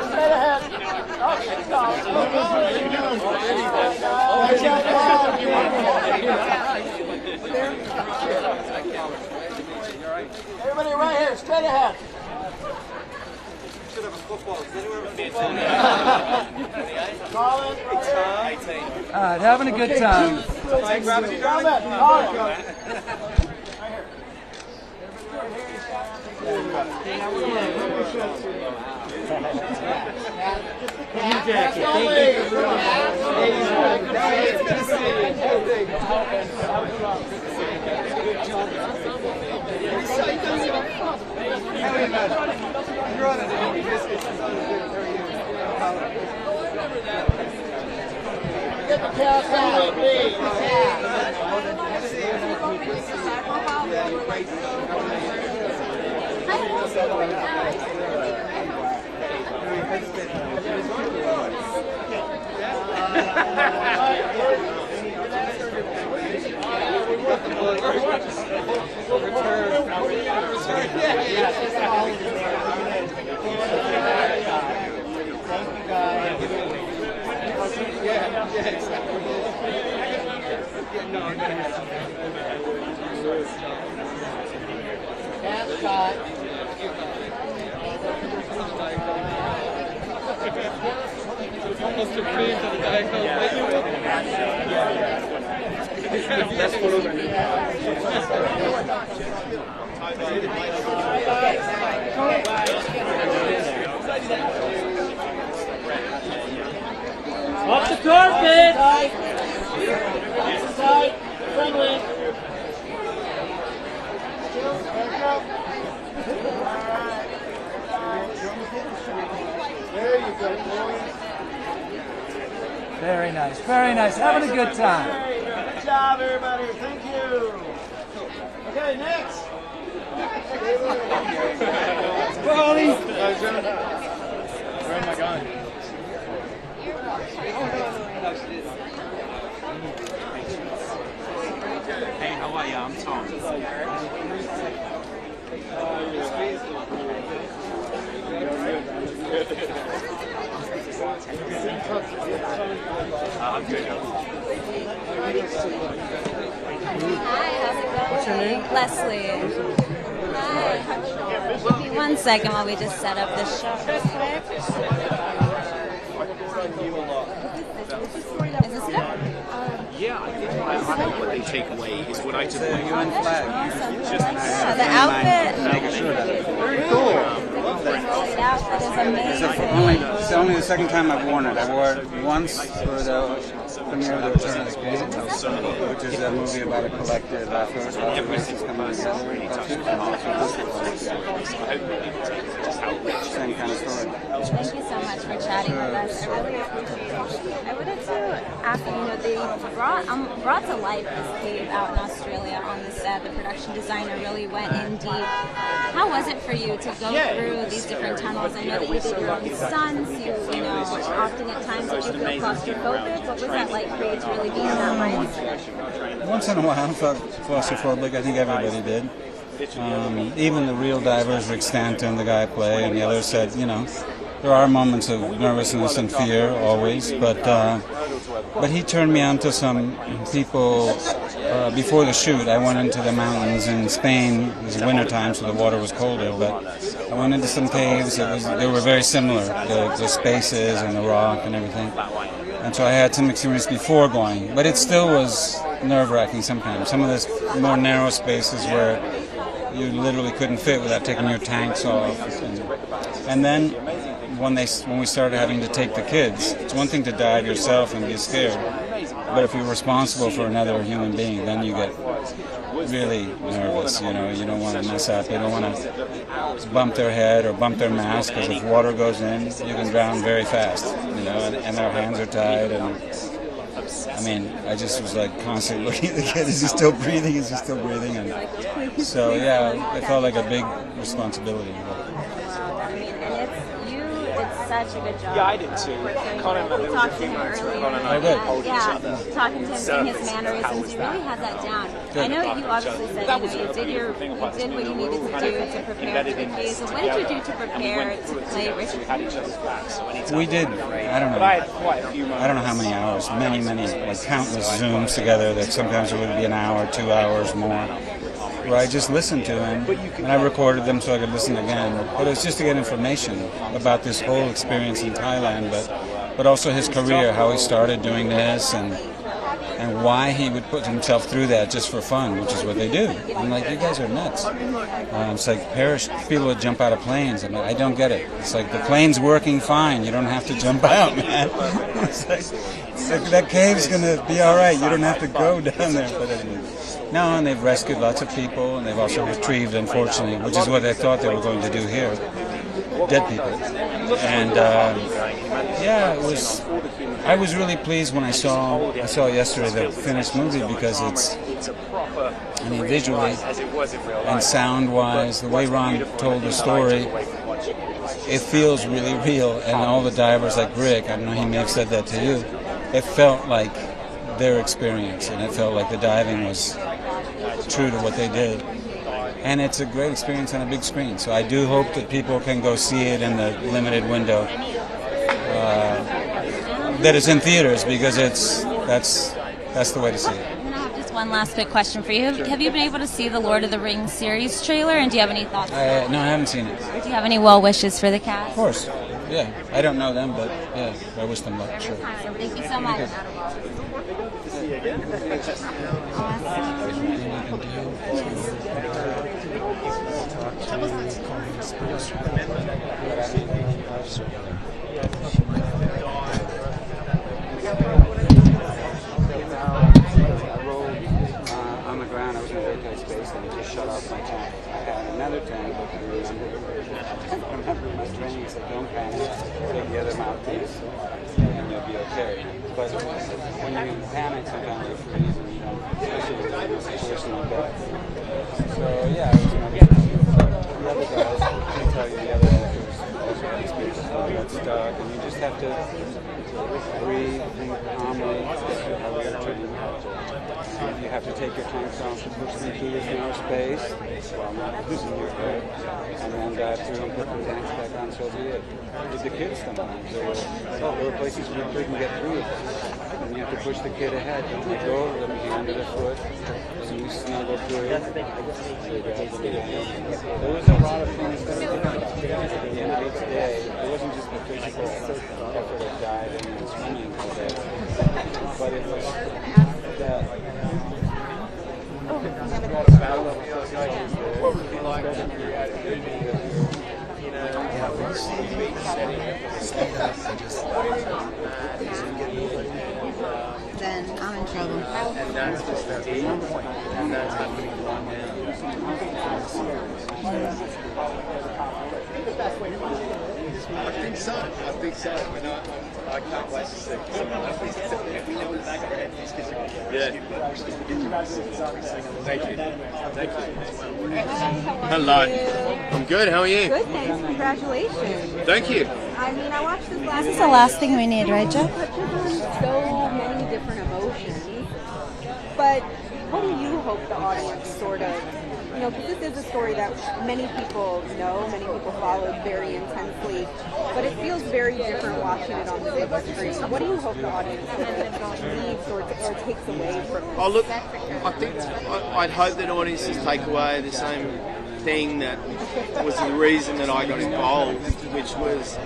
straight ahead. Everybody right here, straight ahead.
Should have a football. Does anyone have a football?
Colin,
All right, having a good time.
Gravity, darling.
Get the cast out, please. Off the carpet! Side, friendly. There you go, boys.
Very nice, very nice. Having a good time.
Good job, everybody. Thank you. Okay, next.
Ronnie.
Where am I going?
Hey, how are you? I'm Tom. I'm good.
Hi, how's it going?
What's your name?
Leslie. Hi. Give me 1 second while we just set up this shot real quick. Is this good?
Yeah, I think what they take away is what I took away.
Awesome. Yeah, the outfit.
Very cool.
The outfit is amazing.
It's only the second time I've worn it. I wore it once for the premiere of The Return of the King, which is a movie about a collective effort of races coming together. Same kind of story.
Thank you so much for chatting with us. I really appreciate it. I wanted to ask you, they brought to life this cave out in Australia on the set. The production designer really went in deep. How was it for you to go through these different tunnels? I know that you did your own stunts. You know, often at times did you feel claustrophobic? What was that like for you to really be in that mindset?
Once in a while I felt claustrophobic. I think everybody did. Even the real divers, Rick Stanton, the guy I play, and the others said, you know, there are moments of nervousness and fear always, but he turned me on to some people. Before the shoot, I went into the mountains in Spain. It was wintertime, so the water was colder, but I went into some caves. They were very similar, the spaces and the rock and everything. And so I had some experience before going, but it still was nerve-wracking sometimes. Some of those more narrow spaces where you literally couldn't fit without taking your tanks off. And then when we started having to take the kids, it's one thing to dive yourself and be scared, But if you're responsible for another human being, then you get really nervous. You know, you don't want to mess up. You don't want to bump their head or bump their mask, because if water goes in, you can drown very fast. You know, and their hands are tied. And I mean, I just was like constantly looking at the kid. Is he still breathing? Is he still breathing? And so yeah, it felt like a big responsibility.
I mean, and it's such a good job.
Yeah, I did too. Colin, there was a few moments where Colin and I would hold each other.
Talking to him, seeing his mannerisms, you really had that down. I know you obviously said you did what you needed to do to prepare for the case. So what did you do to prepare to play Richard?
We did. I don't know. I don't know how many hours. Many, like countless Zooms together. That sometimes it would be an hour, 2 hours more. Where I just listened to him, and I recorded them so I could listen again. But it's just to get information about this whole experience in Thailand, but also his career, how he started doing this, and why he would put himself through that just for fun, which is what they do. I'm like, you guys are nuts. It's like people would jump out of planes. I'm like, I don't get it. It's like the plane's working fine. You don't have to jump out, man. It's like that cave's gonna be all right. You don't have to go down there. But anyway. No, and they've rescued lots of people, and they've also retrieved, unfortunately, which is what they thought they were going to do here, dead people. And yeah, it was. I was really pleased when I saw yesterday the finished movie, because it's, I mean, visually and sound-wise, the way Ron told the story, it feels really real. And all the divers, like Rick, I don't know, he may have said that to you, it felt like their experience, and it felt like the diving was true to what they did. And it's a great experience on a big screen. So I do hope that people can go see it in the limited window that is in theaters, because that's the way to see it.
I'm gonna have just one last quick question for you. Have you been able to see the Lord of the Rings series trailer, and do you have any thoughts?
No, I haven't seen it.
Do you have any well wishes for the cast?
Of course. Yeah, I don't know them, but yeah, I wish them luck. Sure.
Awesome. Thank you so much.
On the ground, I was in a very tight space, and it just shut off my tank. I had another tank, but I remember in my training, it said, don't panic, take the other mouthpiece, and you'll be okay. But when you panic, sometimes you freeze, and you don't, especially in a situation like that. So yeah, I was the other guys, I can tell you the other actors also had experiences where they got stuck, and you just have to breathe, think calmly, especially how we are trained. You have to take your tanks off to push them through this narrow space while not losing your grip, and then dive through and put the tanks back on, so be it. With the kids sometimes, there were places where you couldn't get through, and you have to push the kid ahead. Don't let go of them, hand to their foot, so you snuggle through. So there was a lot of things that were different. At the end of each day, it wasn't just the physical effort of diving and swimming all day, but it was that.
Then I'm in trouble.
And that's just the aim point. And that's happening one day. I think so. I can't wait to see. We know in the back of our head these kids are going to Thank you. Thank you.
Hello. I'm good. How are you?
Good, thanks. Congratulations.
Thank you.
I mean, I watched this last.
This is the last thing we need, right, Jeff?
Touches on so many different emotions. But what do you hope the audience sort of, because this is a story that many people know, many people followed very intensely, but it feels very different watching it on the big screen. What do you hope the audience leaves or takes away from it?
Oh, look, I think I'd hope that audiences take away the same thing that was the reason that I got involved, which was,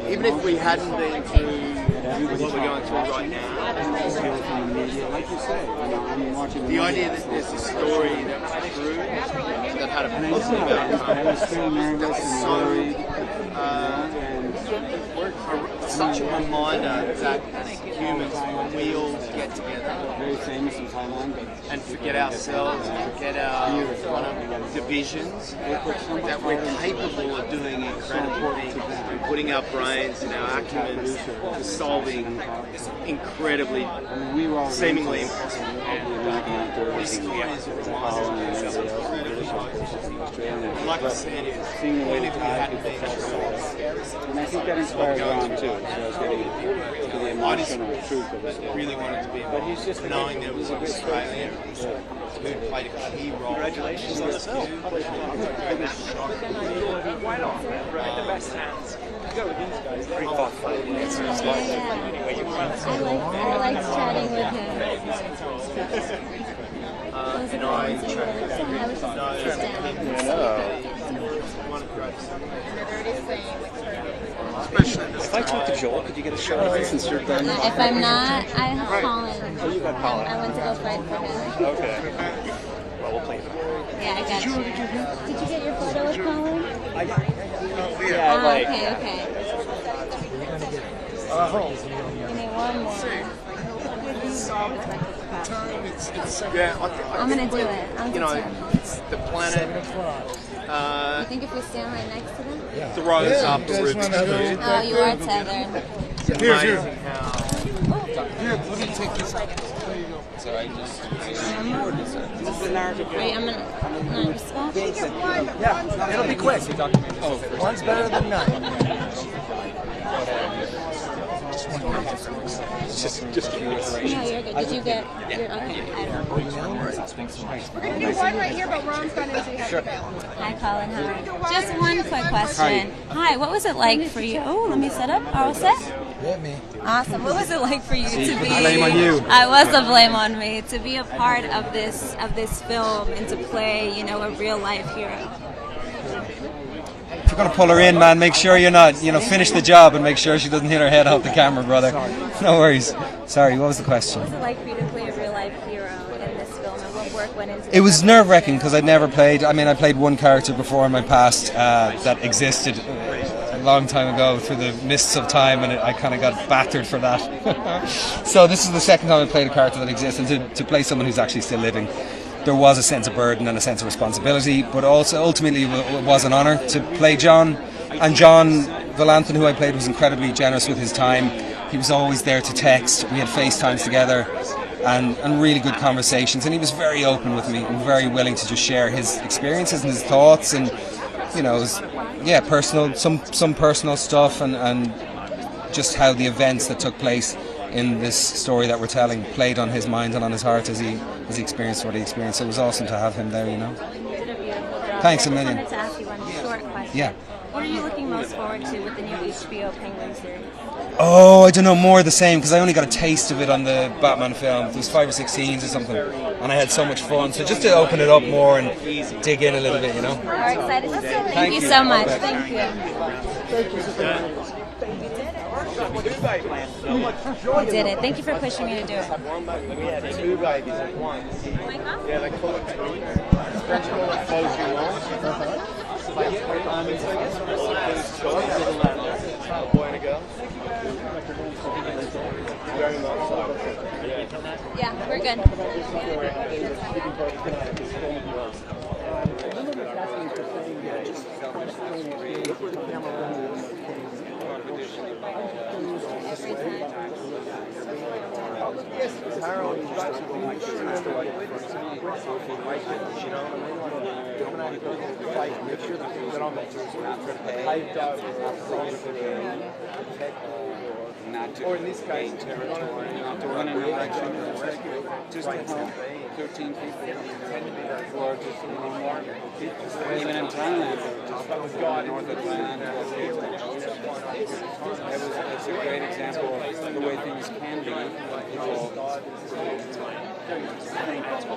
even if we hadn't been through what we're going through right now.
Like you said, I'm watching
the idea that there's a story that was true, that had a positive outcome.
I was still nervous and worried.
Such a reminder that as humans, when we all get together,
very famous in Thailand,
and forget ourselves and forget our kind of divisions, that we're capable of doing incredible things and putting our brains and our acumen to solving incredibly, seemingly impossible. And this story is a reminder of incredible. Like I said, even if we hadn't been
and I think that inspired Ron too. So I was getting to the emotional truth of it.
Really wanted to be involved, knowing there was an Australian who played a key role. Congratulations on yourself.
Why not? We're in the best hands. Go with these guys. Very thoughtful.
I liked chatting with him.
And I
If I talk to Joel, could you get a show of since you're done?
If I'm not, I have Colin.
Oh, you got Colin.
I went to go fight for him.
Okay. Well, we'll play it.
Yeah, I got you. Did you get your photo with Colin?
Yeah, like.
Okay. Give me one more.
Yeah,
I'm gonna do it. I'm
the planet.
You think if we stand right next to them?
Throws up the roots.
Oh, you are tethered.
It's amazing how.
Here, let me take this. Sorry,
Wait, I'm gonna respond.
Yeah, it'll be quick. One's better than none.
Just curious.
No, you're good. Did you get your okay?
We're going to do one right here, but Ron's going to have to bail.
Hi, Colin. Hi. Just one quick question. Hi, what was it like for you? Oh, let me set up. All set?
Yeah, me.
Awesome. What was it like for you to be?
Blame on you.
I was a blame on me to be a part of this film and to play, a real life hero.
If you're going to pull her in, man, make sure you're not, finish the job and make sure she doesn't hit her head off the camera, brother. No worries. Sorry, what was the question?
What was it like for you to play a real life hero in this film, and what work went into it?
It was nerve-wracking because I'd never played. I played one character before in my past that existed a long time ago through the mists of time, and I kind of got battered for that. So this is the second time I played a character that exists, and to play someone who's actually still living. There was a sense of burden and a sense of responsibility, but also ultimately it was an honour to play John. And John Valanthan, who I played, was incredibly generous with his time. He was always there to text. We had FaceTimes together and really good conversations. And he was very open with me and very willing to just share his experiences and his thoughts and, personal, some personal stuff and just how the events that took place in this story that we're telling played on his mind and on his heart as he experienced what he experienced. So it was awesome to have him there,
You did a beautiful job.
Thanks a million.
I wanted to ask you one short question.
Yeah.
What are you looking most forward to with the new HBO Penguin series?
Oh, I don't know, more of the same, because I only got a taste of it on the Batman film. There was 5 or 6 scenes or something, and I had so much fun. So just to open it up more and dig in a little bit,
We're excited to see it. Thank you so much. Thank you. You did it. Thank you for pushing me to do it.
We had 2 babies at once. Yeah, they call it twins. French call it faux jumeaux. So I guess we're all first choice of a boy and a girl. Very much so.
Yeah, we're good.
Or in this case, territory, not to run an election, just to help 13 people, 10 minutes, or just anymore. Even in Thailand, just north of Thailand, it's a great example of the way things can be when people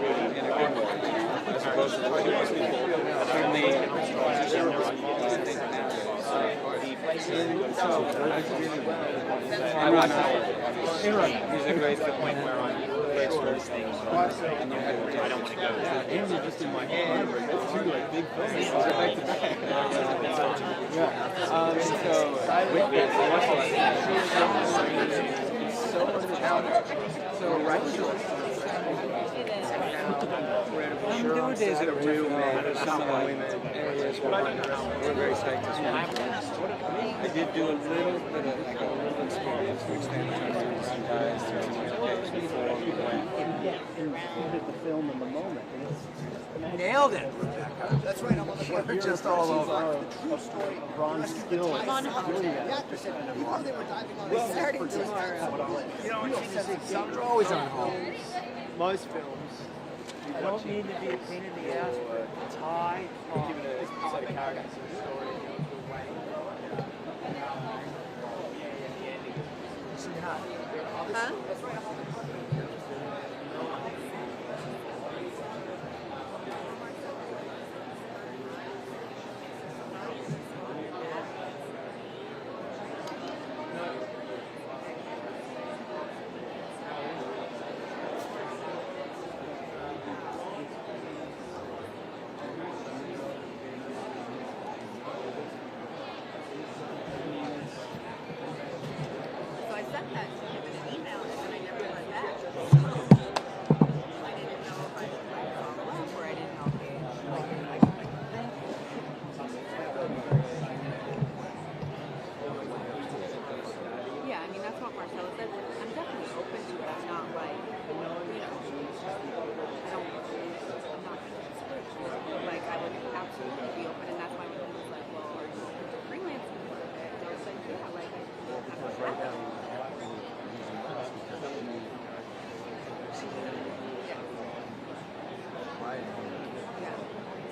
think in a good way, as opposed to the way most people only think that way.
He's a great point where on great stories things in your head where I don't want to go there. Games are just in my head. Two like big things back to back. With this, so so righteous. There were days that were too, man. Some of the women areas were very psyched as well. I did do a little bit of like a little experience to extend time to some guys to some days before we went.
Did the film in the moment.
Nailed it.
That's right. I'm on the board.
We're just all over.
True story of Ron Still.
I'm on hold.
Before they were diving on
We're starting tomorrow.
You know, you're always on hold. Most films. You don't need to be a pain in the ass, but tie off. Give it a set of characters and a story.
Huh?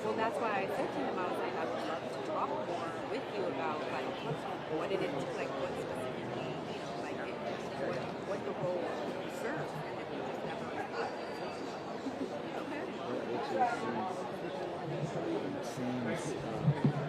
Well, that's why I said to him, I was like, I would love to talk more with you about like what it is, like what specifically, you know, like what the role serves, and if we just never okay.